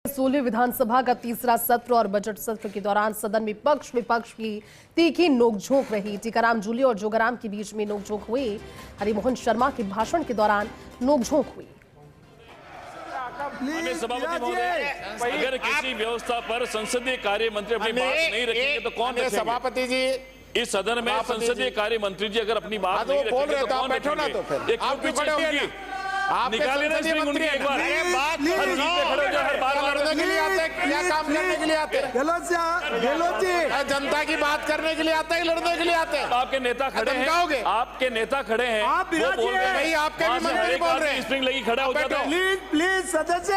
16वीं विधानसभा का तीसरा सत्र और बजट सत्र के दौरान सदन में पक्ष विपक्ष की तीखी नोकझोंक रही। टीकाराम जूली और जोगाराम के बीच में नोकझोंक हुई। हरिमोहन शर्मा के भाषण के दौरान नोकझोंक हुई। सभापति महोदय, अगर किसी व्यवस्था पर संसदीय कार्य मंत्री अपनी बात नहीं रखेंगे तो कौन रखेंगे? सभापति जी, इस सदन में संसदीय कार्य मंत्री जी अगर अपनी बात नहीं रखेंगे तो कौन बैठो ना, तो फिर आप भी खड़े होंगे, निकालिए ना स्प्रिंग उनकी एक बार। हर चीज पे खड़े हो जाए, हर बार लड़ने के लिए आते हैं क्या काम करने के लिए आते हैं? गहलोत जी जनता की बात करने के लिए आते हैं, लड़ने के लिए आते हैं? आपके नेता खड़े हैं, आपके नेता खड़े हैं, आप वो बोल रहे हैं, नहीं आपके भी मंत्री बोल रहे हैं। स्प्रिंग लगी खड़ा हो जाता है। प्लीज सदस्य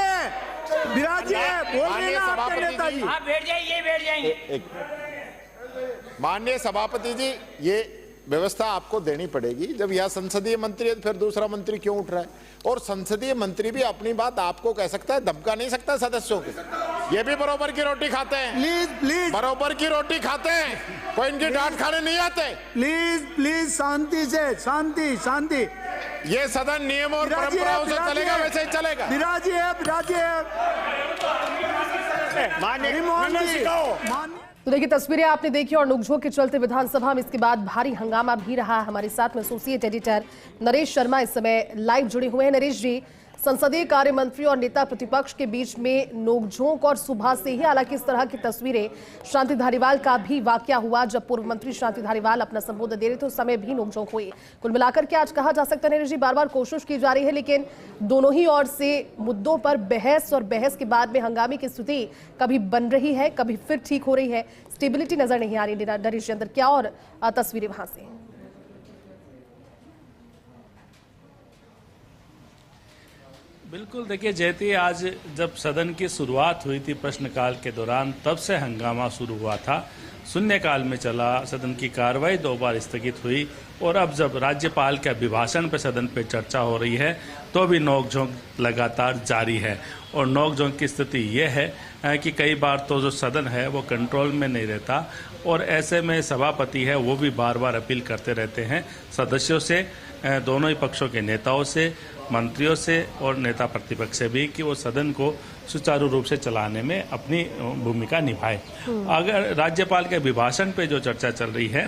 विराजिए, बोल रहे हैं आपके नेताजी। आप बैठ जाइए, बैठ जाएंगे। माननीय सभापति जी, ये व्यवस्था आपको देनी पड़ेगी। जब यह संसदीय मंत्री है फिर दूसरा मंत्री क्यों उठ रहा है? और संसदीय मंत्री भी अपनी बात आपको कह सकता है, धमका नहीं सकता सदस्यों को। ये भी बराबर की रोटी खाते हैं, प्लीज बराबर की रोटी खाते हैं, कोई इनकी डांट खाने नहीं आते। प्लीज शांति से, शांति। ये सदन नियम और परंपराओं से चलेगा, वैसे ही चलेगा। विराजिए तो देखिए, तस्वीरें आपने देखी और नोकझोंक के चलते विधानसभा में इसके बाद भारी हंगामा भी रहा। हमारे साथ में एसोसिएट एडिटर नरेश शर्मा इस समय लाइव जुड़े हुए हैं। नरेश जी, संसदीय कार्य मंत्री और नेता प्रतिपक्ष के बीच में नोकझोंक और सुबह से ही हालांकि इस तरह की तस्वीरें शांति धारीवाल का भी वाकया हुआ। जब पूर्व मंत्री शांति धारीवाल अपना संबोधन दे रहे थे उस समय भी नोकझोंक हुई। कुल मिलाकर के आज कहा जा सकता है नरेश जी, बार बार कोशिश की जा रही है लेकिन दोनों ही ओर से मुद्दों पर बहस और बहस के बाद में हंगामे की स्थिति कभी बन रही है, कभी फिर ठीक हो रही है। स्टेबिलिटी नजर नहीं आ रही नरेश जी अंदर। क्या और तस्वीरें वहां से? बिल्कुल, देखिए जयती, आज जब सदन की शुरुआत हुई थी प्रश्नकाल के दौरान तब से हंगामा शुरू हुआ था। शून्यकाल में चला, सदन की कार्रवाई 2 बार स्थगित हुई और अब जब राज्यपाल के अभिभाषण पर सदन पे चर्चा हो रही है तो भी नोकझोंक लगातार जारी है। और नोकझोंक की स्थिति ये है कि कई बार तो जो सदन है वो कंट्रोल में नहीं रहता और ऐसे में सभापति है वो भी बार बार अपील करते रहते हैं सदस्यों से, दोनों ही पक्षों के नेताओं से, मंत्रियों से और नेता प्रतिपक्ष से भी कि वो सदन को सुचारू रूप से चलाने में अपनी भूमिका निभाए। अगर राज्यपाल के अभिभाषण पे जो चर्चा चल रही है,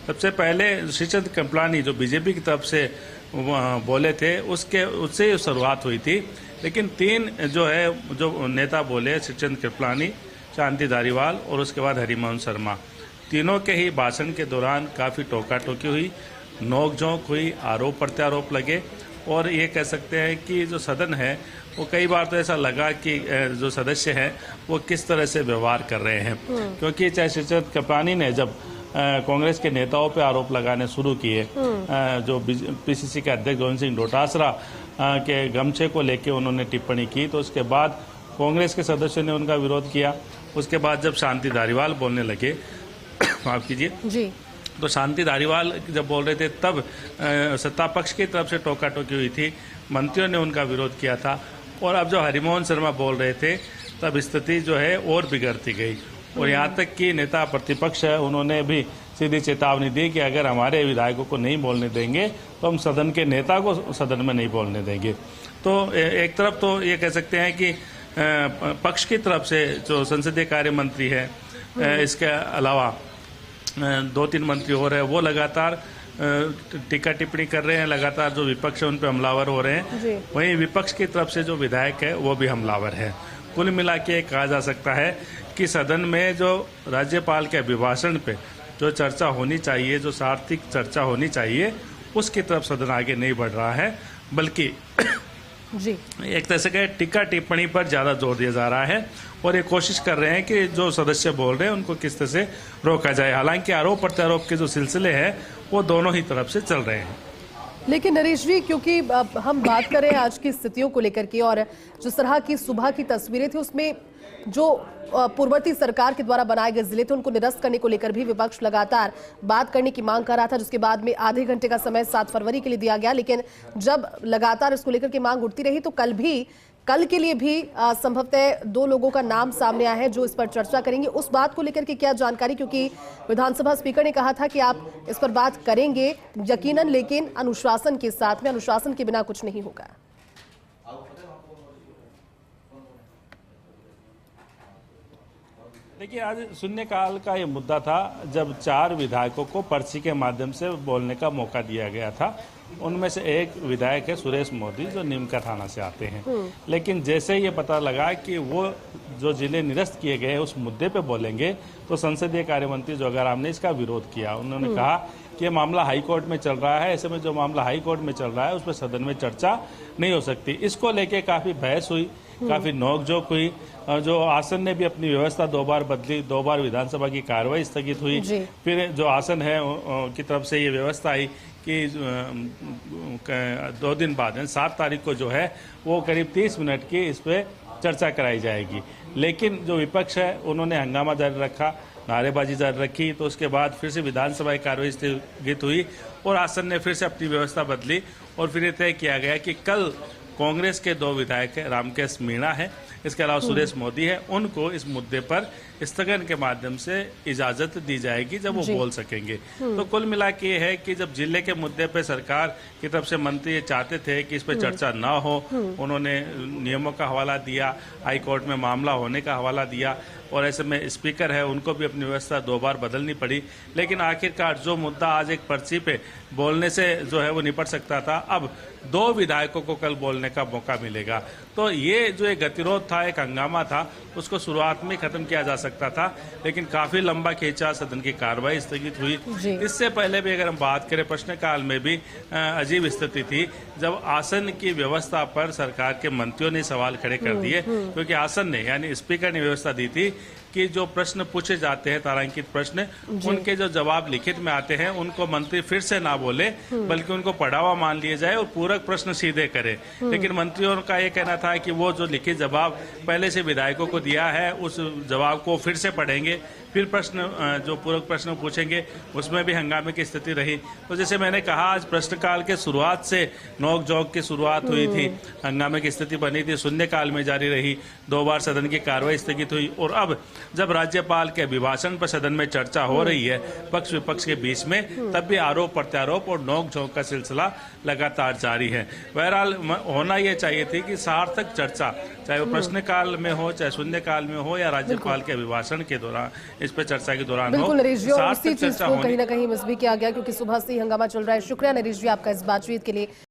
सबसे पहले श्रीचंद कृपलानी जो बीजेपी की तरफ से बोले थे उससे शुरुआत हुई थी, लेकिन 3 जो नेता बोले, श्रीचंद कृपलानी, शांति धारीवाल और उसके बाद हरिमोहन शर्मा, तीनों के ही भाषण के दौरान काफ़ी टोका टोकी हुई, नोकझोंक हुई, आरोप प्रत्यारोप लगे और ये कह सकते हैं कि जो सदन है वो कई बार तो ऐसा लगा कि जो सदस्य हैं वो किस तरह से व्यवहार कर रहे हैं। क्योंकि चाहे श्रीचंद कृपलानी ने जब कांग्रेस के नेताओं पे आरोप लगाने शुरू किए, जो पीसीसी के अध्यक्ष गोविंद सिंह डोटासरा के गमछे को लेके उन्होंने टिप्पणी की तो उसके बाद कांग्रेस के सदस्यों ने उनका विरोध किया। उसके बाद जब शांति धारीवाल बोलने लगे माफ कीजिए जी, तो शांति धारीवाल जब बोल रहे थे तब सत्ता पक्ष की तरफ से टोका टोकी हुई थी, मंत्रियों ने उनका विरोध किया था। और अब जो हरिमोहन शर्मा बोल रहे थे तब स्थिति जो है और बिगड़ती गई और यहाँ तक कि नेता प्रतिपक्ष है उन्होंने भी सीधी चेतावनी दी कि अगर हमारे विधायकों को नहीं बोलने देंगे तो हम सदन के नेता को सदन में नहीं बोलने देंगे। तो एक तरफ तो ये कह सकते हैं कि पक्ष की तरफ से जो संसदीय कार्य मंत्री है, इसके अलावा 2-3 मंत्री हो रहे हैं वो लगातार टीका टिप्पणी कर रहे हैं, लगातार जो विपक्ष है उन पर हमलावर हो रहे हैं, वहीं विपक्ष की तरफ से जो विधायक है वो भी हमलावर है। कुल मिला के कहा जा सकता है कि सदन में जो राज्यपाल के अभिभाषण पे जो चर्चा होनी चाहिए, जो सार्थक चर्चा होनी चाहिए, उसकी तरफ सदन आगे नहीं बढ़ रहा है, बल्कि जी एक तरह से कहे टीका टिप्पणी पर ज़्यादा जोर दिया जा रहा है और ये कोशिश कर रहे हैं कि जो सदस्य बोल रहे हैं उनको किस तरह से रोका जाए। हालांकि आरोप प्रत्यारोप के जो सिलसिले हैं वो दोनों ही तरफ से चल रहे हैं। लेकिन नरेश जी, क्योंकि हम बात करें आज की स्थितियों को लेकर के और जिस तरह की सुबह की तस्वीरें थी उसमें जो पूर्ववर्ती सरकार के द्वारा बनाए गए जिले थे उनको निरस्त करने को लेकर भी विपक्ष लगातार बात करने की मांग कर रहा था, जिसके बाद में आधे घंटे का समय 7 फरवरी के लिए दिया गया। लेकिन जब लगातार इसको लेकर के मांग उठती रही तो कल के लिए भी संभवतः 2 लोगों का नाम सामने आया है जो इस पर चर्चा करेंगे। उस बात को लेकर के क्या जानकारी, क्योंकि विधानसभा स्पीकर ने कहा था कि आप इस पर बात करेंगे यकीनन, लेकिन अनुशासन के साथ में, अनुशासन के बिना कुछ नहीं होगा। देखिए, आज शून्यकाल का ये मुद्दा था जब 4 विधायकों को पर्ची के माध्यम से बोलने का मौका दिया गया था। उनमें से एक विधायक है सुरेश मोदी, जो नीमका थाना से आते हैं। लेकिन जैसे ये पता लगा कि वो जो जिले निरस्त किए गए उस मुद्दे पे बोलेंगे, तो संसदीय कार्य मंत्री जोगाराम ने इसका विरोध किया। उन्होंने कहा कि ये मामला हाई कोर्ट में चल रहा है, ऐसे में जो मामला हाई कोर्ट में चल रहा है उस पर सदन में चर्चा नहीं हो सकती। इसको लेके काफी बहस हुई, काफी नोकझोंक हुई। जो आसन ने भी अपनी व्यवस्था 2 बार बदली, 2 बार विधानसभा की कार्रवाई स्थगित हुई। फिर जो आसन है की तरफ से ये व्यवस्था आई कि 2 दिन बाद 7 तारीख को जो है वो करीब 30 मिनट की इस पर चर्चा कराई जाएगी। लेकिन जो विपक्ष है उन्होंने हंगामा जारी रखा, नारेबाजी जारी रखी। तो उसके बाद फिर से विधानसभा की कार्रवाई स्थगित हुई और आसन ने फिर से अपनी व्यवस्था बदली और फिर ये तय किया गया कि कल कांग्रेस के 2 विधायक है, रामकेश मीणा है, इसके अलावा सुरेश मोदी है, उनको इस मुद्दे पर स्थगन के माध्यम से इजाजत दी जाएगी जब वो बोल सकेंगे। तो कुल मिला के ये है कि जब जिले के मुद्दे पे सरकार की तरफ से मंत्री ये चाहते थे कि इस पे चर्चा ना हो, उन्होंने नियमों का हवाला दिया, हाई कोर्ट में मामला होने का हवाला दिया और ऐसे में स्पीकर है उनको भी अपनी व्यवस्था 2 बार बदलनी पड़ी। लेकिन आखिरकार जो मुद्दा आज एक पर्ची पे बोलने से जो है वो निपट सकता था, अब 2 विधायकों को कल बोलने का मौका मिलेगा। तो ये जो एक गतिरोध था, एक हंगामा था, उसको शुरुआत में खत्म किया जा सकता था, लेकिन काफी लंबा खींचा, सदन की कार्रवाई स्थगित हुई। इससे पहले भी अगर हम बात करें, प्रश्नकाल में भी अजीब स्थिति थी जब आसन की व्यवस्था पर सरकार के मंत्रियों ने सवाल खड़े कर दिए, क्योंकि आसन ने यानी स्पीकर ने व्यवस्था दी थी कि जो प्रश्न पूछे जाते हैं, तारांकित प्रश्न, उनके जो जवाब लिखित में आते हैं उनको मंत्री फिर से ना बोले बल्कि उनको पढ़ा हुआ मान लिया जाए और पूरक प्रश्न सीधे करे। लेकिन मंत्रियों का ये कहना था कि वो जो लिखित जवाब पहले से विधायकों को दिया है उस जवाब को फिर से पढ़ेंगे, फिर प्रश्न जो पूरक प्रश्न पूछेंगे उसमें भी हंगामे की स्थिति रही। तो जैसे मैंने कहा, आज प्रश्नकाल के शुरुआत से नोक झोंक की शुरुआत हुई थी, हंगामे की स्थिति बनी थी, शून्यकाल में जारी रही, 2 बार सदन की कार्रवाई स्थगित हुई और अब जब राज्यपाल के अभिभाषण पर सदन में चर्चा हो रही है पक्ष विपक्ष के बीच में, तब भी आरोप प्रत्यारोप और नोक झोंक का सिलसिला लगातार जारी है। बहरहाल होना यह चाहिए थी कि सार्थक चर्चा, चाहे वो प्रश्नकाल में हो, चाहे शून्यकाल में हो या राज्यपाल के अभिभाषण के दौरान, इस पर चर्चा के दौरान हो, सार्थक चर्चा होनी। कहीं ना कहीं मिस भी किया गया क्योंकि सुबह से ही हंगामा चल रहा है। शुक्रिया नरेश जी आपका इस बातचीत के लिए।